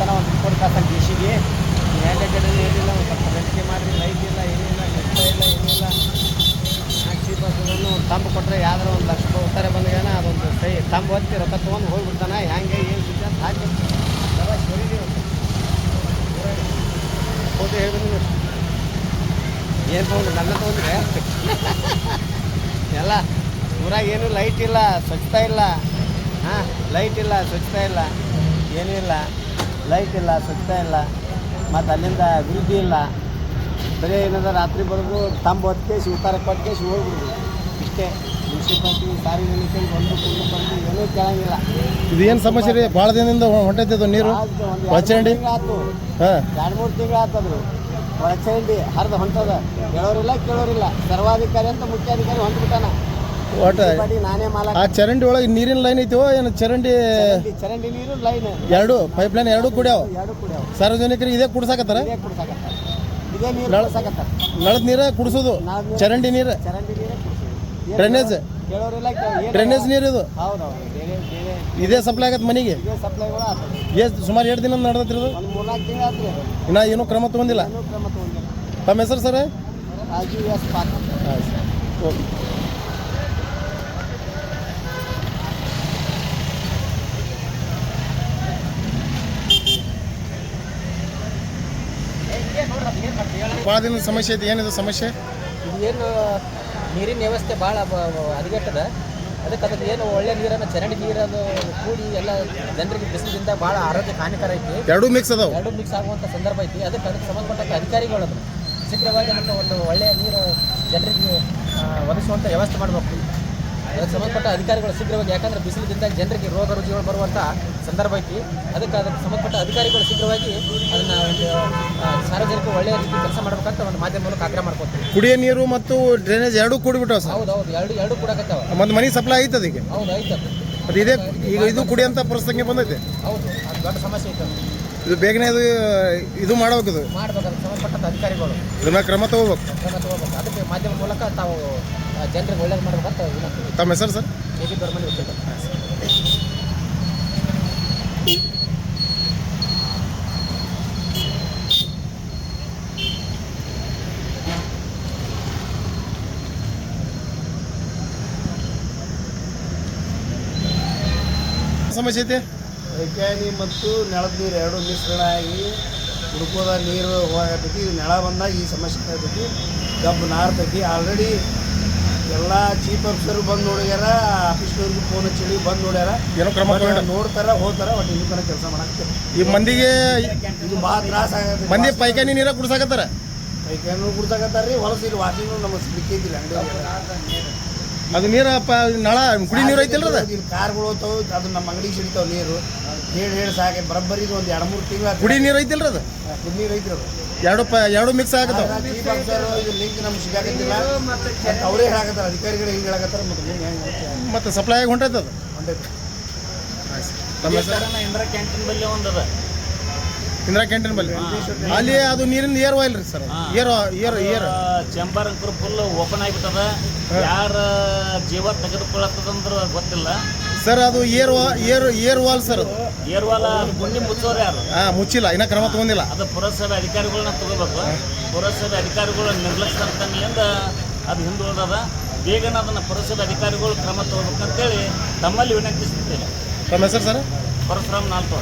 ತನ ಒಂದು report ಕಾಸಲ್ಲಿ ಡಿಸಿಗೆ hand ಏನಿಲ್ಲ, ಒಂದು ಸ್ವಲ್ಪ ರೆಂಟಿಗೆ ಮಾಡಿರಿ, ಲೈಟ್ ಇಲ್ಲ, ಏನಿಲ್ಲ, ನೆಟ್ಟ ಇಲ್ಲ, ಏನಿಲ್ಲ. ನಾಲ್ಕು ಬಸ್ಸನ್ನು ತಂಬು ಕೊಟ್ಟರೆ ಯಾವ್ದಾರು ಒಂದು ಲಕ್ಷ ರೂಪಾಯಿ ಉತ್ತಾರೆ ಬಂದಾಗನ ಅದೊಂದು ಸೈ ತಂಬು ಹೊತ್ತಿ ರೊಕ್ಕ ತೊಗೊಂಡು ಹೋಗ್ಬಿಡ್ತಾನೆ. ಹ್ಯಾಂಗೆ ಏನು ಸಿದ್ಧ ಅಂತ ಹಾಕಿ ಎಲ್ಲ ಸರಿದೀವಿ ಹೋಗಿ ಹೇಳಿದ್ರು ಏನು ತೊಗೊಂಡು ನನ್ನ ತೊಗೊಂಡ್ರೆ ಎಲ್ಲ ಊರಾಗ ಏನೂ ಲೈಟ್ ಇಲ್ಲ, ಸ್ವಚ್ಛತಾ ಇಲ್ಲ. ಹಾಂ, ಲೈಟ್ ಇಲ್ಲ, ಸ್ವಚ್ಛತಾ ಇಲ್ಲ, ಏನೂ ಇಲ್ಲ. ಲೈಟ್ ಇಲ್ಲ, ಸ್ವಚ್ಛತಾ ಇಲ್ಲ, ಮತ್ತು ಅಲ್ಲಿಂದ ಅಭಿವೃದ್ಧಿ ಇಲ್ಲ. ಬರೀ ಏನಂದ್ರೆ ರಾತ್ರಿ ಬರೋದು ತಂಬು ಹೊತ್ಕೇಸಿ ಉತ್ತರ ಕೊಟ್ಕೇಸಿ ಹೋಗ್ಬಿಡ್ದು ಇಷ್ಟೇ. ಮುನ್ಸಿಪಾಲ್ಟಿ ಸಾರ್ವಜನಿಕ ಒಂದು ಕುಂದು ಬಂದು ಏನೂ ಕೇಳಂಗಿಲ್ಲ. ಇದು ಏನು ಸಮಸ್ಯೆ ರೀ? ಭಾಳ ದಿನದಿಂದ ಹೊಂಟೈತೆ ನೀರು ಒಳಚರಂಡಿ ಆಯ್ತು, ಹಾಂ 2-3 ತಿಂಗಳು ಆಗ್ತದ್ರು. ಒಳಚರಂಡಿ ಹರಿದು ಹೊಂಟದ, ಕೇಳೋರಿಲ್ಲ. ಸರ್ವಾಧಿಕಾರಿ ಅಂತ ಮುಖ್ಯಾಧಿಕಾರಿ ಹೊಂಟ್ಬಿಟ್ಟಾನ. ಒಟ್ಟು ನಾನೇ ಮಾಲಕ. ಆ ಚರಂಡಿ ಒಳಗೆ ನೀರಿನ ಲೈನ್ ಐತಿವೋ ಏನು? ಚರಂಡಿ ನೀರು ಲೈನ್ ಎರಡು ಪೈಪ್ ಲೈನ್ ಎರಡು ಕುಡಿಯಾವ. ಸಾರ್ವಜನಿಕರಿಗೆ ಇದೇ ಕುಡ್ಸಾಕತ್ತಾರ? ಇದೇ ನೀರು ಕುಡ್ಸಾಕತ್ತಾರ. ನಳದ ನೀರ ಕುಡಿಸೋದು, ಚರಂಡಿ ನೀರು, ಡ್ರೈನೇಜ್ ಡ್ರೈನೇಜ್ ನೀರು ಇದು. ಹೌದೌದು, ಇದೇ ಸಪ್ಲೈ ಆಗತ್ತೆ ಮನೆಗೆ. ಸಪ್ಲೈಗಳು ಆಗ್ತದೆ. ಎಷ್ಟು ಸುಮಾರು 2 ದಿನ ನಡೆದತ್ತಿರೋದು? ಒಂದು 3-4 ತಿಂಗಳು ಆಗ್ತದೆ. ಇನ್ನೂ ಏನೂ ಕ್ರಮ ತೊಗೊಂಡಿಲ್ಲ. ತಮ್ಮ ಹೆಸರು ಸರ್? ರಾಜು ಎಸ್ ಪಾಟೀಲ್. ಹಾಂ ಸರ್, ಓಕೆ. ಭಾಳ ದಿನದ ಸಮಸ್ಯೆ ಐತಿ. ಏನಿದೆ ಸಮಸ್ಯೆ? ಏನು ನೀರಿನ ವ್ಯವಸ್ಥೆ ಭಾಳ ಹದಗೆಟ್ಟದ. ಅದಕ್ಕೆ ಏನು ಒಳ್ಳೆ ನೀರನ್ನು ಚರಂಡಿ ನೀರನ್ನು ಕೂಡಿ ಎಲ್ಲ ಜನರಿಗೆ ಬಿಸಿಲಿಂದ ಭಾಳ ಆರೋಗ್ಯಕ್ಕೆ ಹಾನಿಕರ ಐತಿ. ಎರಡೂ ಮಿಕ್ಸ್ ಅದಾವೆ. ಎರಡೂ ಮಿಕ್ಸ್ ಆಗುವಂಥ ಸಂದರ್ಭ ಐತಿ. ಅದಕ್ಕೆ ಸಂಬಂಧಪಟ್ಟ ಅಧಿಕಾರಿಗಳು ಶೀಘ್ರವಾಗಿ ಮತ್ತು ಒಂದು ಒಳ್ಳೆಯ ನೀರು ಜನರಿಗೆ ಒದಗಿಸುವಂಥ ವ್ಯವಸ್ಥೆ ಮಾಡಬೇಕು. ಅದಕ್ಕೆ ಸಂಬಂಧಪಟ್ಟ ಅಧಿಕಾರಿಗಳು ಶೀಘ್ರವಾಗಿ, ಯಾಕಂದರೆ ಬಿಸಿಲಿನಿಂದ ಜನರಿಗೆ ರೋಗ ರುಜಿಗಳು ಬರುವಂಥ ಸಂದರ್ಭ ಐತಿ. ಅದಕ್ಕೆ ಸಂಬಂಧಪಟ್ಟ ಅಧಿಕಾರಿಗಳು ಶೀಘ್ರವಾಗಿ ಅದನ್ನು ಒಂದು ಸಾರ್ವಜನಿಕ ಒಳ್ಳೆಯ ರೀತಿ ಕೆಲಸ ಮಾಡಬೇಕಂತ ಒಂದು ಮಾಧ್ಯಮ ಮೂಲಕ ಆಗ್ರಹ ಮಾಡ್ಕೊತೀವಿ. ಕುಡಿಯೋ ನೀರು ಮತ್ತು ಡ್ರೈನೇಜ್ ಎರಡೂ ಕೂಡಿಬಿಟ್ಟು ಸರ್? ಹೌದು, ಎರಡು ಕೂಡಕತ್ತಾವ. ಮತ್ತು ಮನೆ ಸಪ್ಲೈ ಐತದ ಈಗ? ಹೌದು, ಐತದ. ಅದು ಇದೇ ಈಗ ಇದು ಕುಡಿಯೋಂಥ ಪರಿಸ್ಥಿತಿ ಬಂದೈತೆ. ಹೌದು, ಅದು ದೊಡ್ಡ ಸಮಸ್ಯೆ ಐತೆ. ಇದು ಬೇಗನೆ ಇದು ಮಾಡ್ಬೇಕು. ಇದು ಮಾಡ್ಬೇಕಾದ್ರೆ ಸಂಬಂಧಪಟ್ಟ ಅಧಿಕಾರಿಗಳು ಇದನ್ನ ಕ್ರಮ ತಗೋಬೇಕು. ಅದಕ್ಕೆ ಮಾಧ್ಯಮ ಮೂಲಕ ತಾವು ಜನರಿಗೆ ಒಳ್ಳೇದು ಮಾಡ್ಬೇಕಂತ ವಿನಂತಿ. ತಮ್ಮ ಹೆಸರು ಸರ್? ಎ.ಬಿ. ಬರ್ಮನಿ ವಕೀಲ. ಸಮಸ್ಯೆ ಐತೆ? ಪೈಖಾನಿ ಮತ್ತು ನೆಲದ ನೀರು ಎರಡು ಮಿಶ್ರಣ ಆಗಿ ಹುಡುಕೋದ ನೀರು ಹೋಗತೈತಿ. ನೆಲ ಬಂದಾಗ ಈ ಸಮಸ್ಯೆ ಆಗ್ತೈತಿ, ಗಬ್ಬು ನಾರ್ತೈತಿ. ಆಲ್ರೆಡಿ ಎಲ್ಲ ಚೀಫ್ ಆಫೀಸರು ಬಂದು ನೋಡ್ಯಾರ, ಆಫೀಸ್ನವ್ರಿಗೆ ಫೋನ್ ಹಚ್ಚಿ ಬಂದು ನೋಡ್ಯಾರ. ಏನೋ ಕ್ರಮ ನೋಡ್ತಾರ, ಹೋಗ್ತಾರ. ಒಟ್ಟು ಇಲ್ಲಿ ತನಕ ಕೆಲಸ ಮಾಡಾಕ್ತಾರೆ. ಈ ಮಂದಿಗೆ ಇದು ಭಾಳ ತ್ರಾಸ ಆಗತ್ತೆ. ಮಂದಿ ಪೈಖಾನಿ ನೀರ ಕುಡ್ಸಾಕತ್ತಾರ. ಪೈಖಾನಿ ಕುಡ್ಸಾಕತ್ತಾರ ರೀ. ಹೊಲಸು ಇಲ್ಲಿ ವಾಕಿಂಗ್ ನಮಗೆ ಸಿಕ್ಕಿದ್ದಿಲ್ಲ ಅಂಗಡಿ. ಅದು ನೀರ ನಳ ಕುಡಿ ನೀರು ಐತಿಲ್ರ? ಇಲ್ಲಿ ಕಾರ್ಗಳು ಹೋಗ್ತಾವೆ, ಅದು ನಮ್ಮ ಅಂಗಡಿಗೆ ಸಿಗ್ತಾವೆ ನೀರು. ಹೇಳಿ ಸಾಕೆ ಬರೋಬ್ಬರಿ ಒಂದು 2-3 ತಿಂಗಳು ಕುಡಿ ನೀರು ಐತಿಲ್ರ? ಅದು ಕುಡಿ ನೀರು ಐತಿ. ಅದು ಎರಡು ಮಿಕ್ಸ್ ಆಗತ್ತಾವ. ಚೀಫ್ ಆಫೀಸರ್ ಇದು ಲಿಂಕ್ ನಮ್ಗೆ ಸಿಗಾಕತ್ತಿಲ್ಲ. ಅವರೇ ಹೇಳಕತ್ತಾರ, ಅಧಿಕಾರಿಗಳು ಹಿಂಗೆ ಹೇಳಕತ್ತಾರ. ಮತ್ತು ಸಪ್ಲೈ ಆಗಿ ಹೊಂಟೈತೆ ಅದು. ಹೊಂಟೈತಿ. ತಮ್ಮ ಹೆಸರು? ಇಂದಿರಾ ಕ್ಯಾಂಟೀನ್ ಬಲ್ಲಿ ಒಂದದ. ಇಂದಿರಾ ಕ್ಯಾಂಟೀನ್ ಬಲ್ಲಿ ಅಲ್ಲಿ ಅದು ನೀರಿನ ಏರ್ ಇಲ್ರಿ sir? Air chamber ಅಂಕರ್ full open ಆಗಿಬಿಟ್ಟದ. ಯಾರ ಜೀವ ತೆಗೆದುಕೊಳ್ಳತ್ತದಂದ್ರೆ ಗೊತ್ತಿಲ್ಲ ಸರ್. ಅದು ಏರ್ ವಾಲ್ ಸರ್. ಅದು ಏರ್ ವಾಲ್ ಗುಂಡಿ ಮುಚ್ಚೋರು ಯಾರು? ಮುಚ್ಚಿಲ್ಲ, ಇನ್ನ ಕ್ರಮ ತಗೊಂಡಿಲ್ಲ. ಅದು ಪುರಸಭೆ ಅಧಿಕಾರಿಗಳನ್ನ ತಗೋಬೇಕು. ಪುರಸಭೆ ಅಧಿಕಾರಿಗಳು ನಿರ್ಲಕ್ಷ್ಯದಿಂದ ಅದು ಹಿಂದುಳಿದದ. ಬೇಗನೆ ಅದನ್ನು ಪುರಸಭೆ ಅಧಿಕಾರಿಗಳು ಕ್ರಮ ತಗೋಬೇಕಂತೇಳಿ ತಮ್ಮಲ್ಲಿ ವಿನಂತಿಸುತ್ತೇನೆ. ತಮ್ಮ ಹೆಸರು ಸರ್? ಪರಶುರಾಮ್ ನಾಲ್ಕು.